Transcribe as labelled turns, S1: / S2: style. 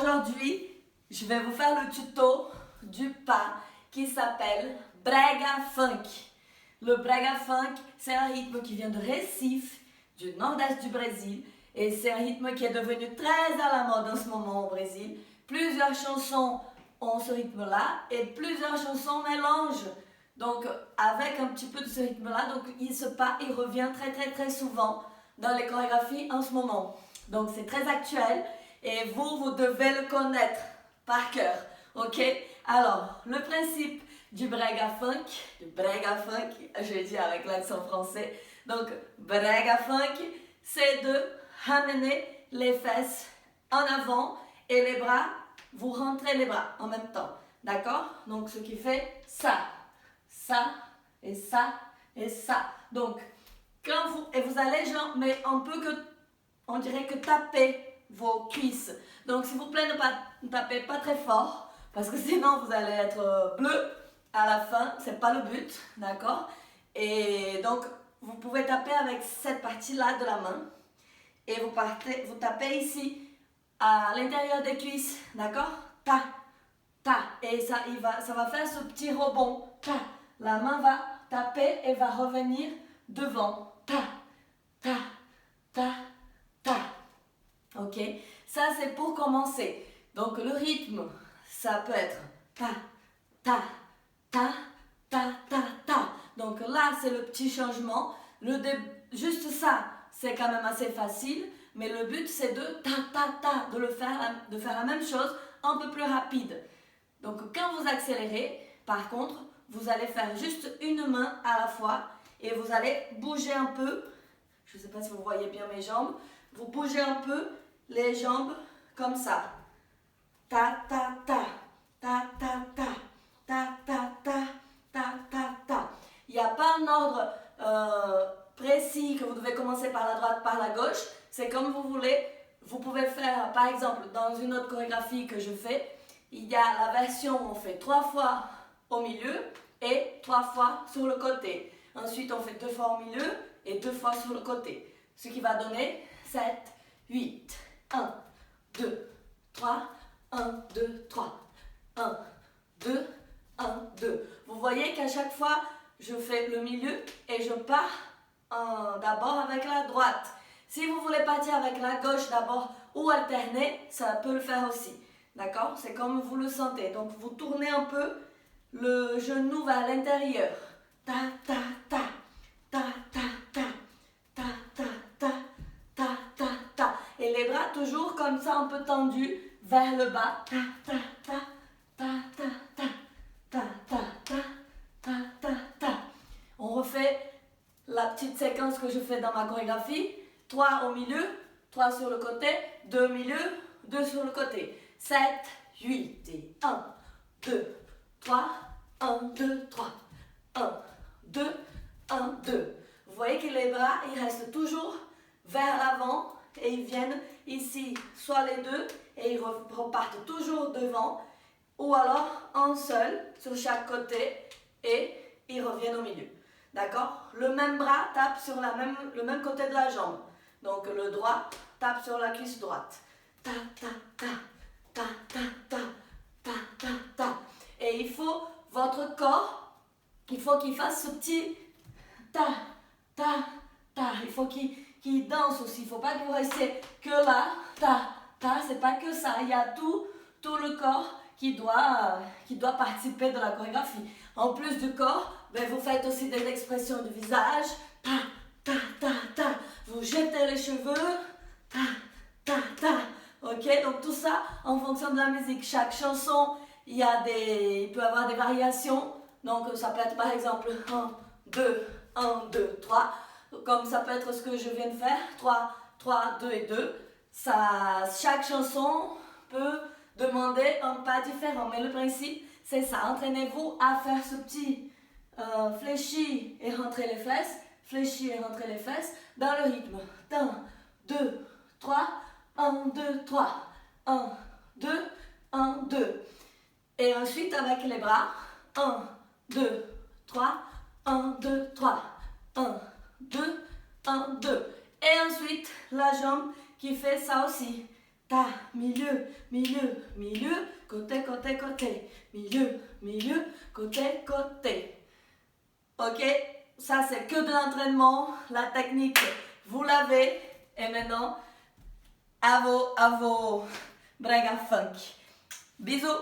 S1: Aujourd'hui, je vais vous faire le tuto du pas qui s'appelle Brega Funk. Le Brega Funk, c'est un rythme qui vient de Recife, du nord-est du Brésil, et c'est un rythme qui est devenu très à la mode en ce moment au Brésil. Plusieurs chansons ont ce rythme-là et plusieurs chansons mélangent. Donc avec un petit peu de ce rythme-là, donc ce pas il revient très souvent dans les chorégraphies en ce moment. Donc c'est très actuel et vous devez le connaître par cœur. Ok? Alors, le principe du Brega Funk, je vais dire avec l'accent français. Donc, Brega Funk, c'est de ramener les fesses en avant et les bras, vous rentrez les bras en même temps. D'accord? Donc, ce qui fait ça et ça et ça. Donc, quand vous allez genre, mais on dirait que taper vos cuisses. Donc, s'il vous plaît, ne tapez pas très fort parce que sinon vous allez être bleu à la fin. C'est pas le but, d'accord? Et donc, vous pouvez taper avec cette partie-là de la main et vous tapez ici à l'intérieur des cuisses, d'accord? Ta, ta. Et ça va faire ce petit rebond. Ta. La main va taper et va revenir devant. Ta, ta, ta, ta. Ok? Ça, c'est pour commencer. Donc, le rythme, ça peut être ta, ta, ta, ta, ta, ta. Donc là, c'est le petit changement. Juste ça, c'est quand même assez facile. Mais le but, c'est de ta, ta, ta, de faire la même chose un peu plus rapide. Donc, quand vous accélérez, par contre, vous allez faire juste une main à la fois et vous allez bouger un peu. Je ne sais pas si vous voyez bien mes jambes. Vous bougez un peu les jambes comme ça. Ta, ta, ta, ta, ta, ta, ta, ta, ta, ta, ta, ta. Il n'y a pas un ordre précis que vous devez commencer par la droite, par la gauche. C'est comme vous voulez. Vous pouvez faire, par exemple, dans une autre chorégraphie que je fais, il y a la version où on fait 3 fois au milieu et 3 fois sur le côté. Ensuite, on fait 2 fois au milieu et 2 fois sur le côté. Ce qui va donner 7, 8, 1, 2, 3, 1, 2, 3, 1, 2, 1, 2. Vous voyez qu'à chaque fois, je fais le milieu et je pars d'abord avec la droite. Si vous voulez partir avec la gauche d'abord ou alterner, ça peut le faire aussi. D'accord? C'est comme vous le sentez. Donc, vous tournez un peu le genou vers l'intérieur. Ta, ta, ta, ta, ta, ta, ta, ta, ta, ta, ta, ta. Et les bras toujours comme ça, un peu tendus vers le bas. Ta, ta, ta, ta, ta, ta, ta, ta, ta, ta, ta, ta. On refait la petite séquence que je fais dans ma chorégraphie. 3 au milieu, 3 sur le côté, 2 au milieu, 2 sur le côté. 7, 8 et 1, 2, 3, 1, 2, 3, 1, 2, 1, 2. Vous voyez que les bras, ils restent toujours vers l'avant et ils viennent ici, soit les deux, et ils repartent toujours devant, ou alors un seul sur chaque côté et ils reviennent au milieu. D'accord? Le même bras tape sur le même côté de la jambe. Donc le droit tape sur la cuisse droite. Ta, ta, ta, ta, ta, ta, ta, ta, ta. Et il faut, votre corps, il faut qu'il fasse ce petit ta, ta, ta. Il faut qu'il danse aussi. Il ne faut pas que vous restiez que là. Ta, ta, c'est pas que ça. Il y a tout le corps qui doit participer de la chorégraphie. En plus du corps, ben, vous faites aussi des expressions du visage. Ta, ta, ta, ta. Vous jetez les cheveux. Ta, ta, ta. Ok, donc tout ça en fonction de la musique. Chaque chanson, il peut y avoir des variations. Donc ça peut être par exemple 1, 2, 1, 2, 3. Comme ça peut être ce que je viens de faire. 3, 3, 2 et 2. Chaque chanson peut demander un pas différent. Mais le principe, c'est ça. Entraînez-vous à faire ce petit fléchi et rentrer les fesses. Fléchi et rentrer les fesses dans le rythme. 1, 2, 3, 1, 2, 3, 1, 2, 1, 2. Et ensuite avec les bras, 1, 2, 3, 1, 2, 3, 1, 2, 1, 2. Et ensuite la jambe qui fait ça aussi. ta, milieu, milieu, milieu, côté, côté, côté, milieu, milieu, côté, côté. Ok, ça c'est que de l'entraînement, la technique, vous l'avez. Et maintenant, à vos brega funk. Bisous.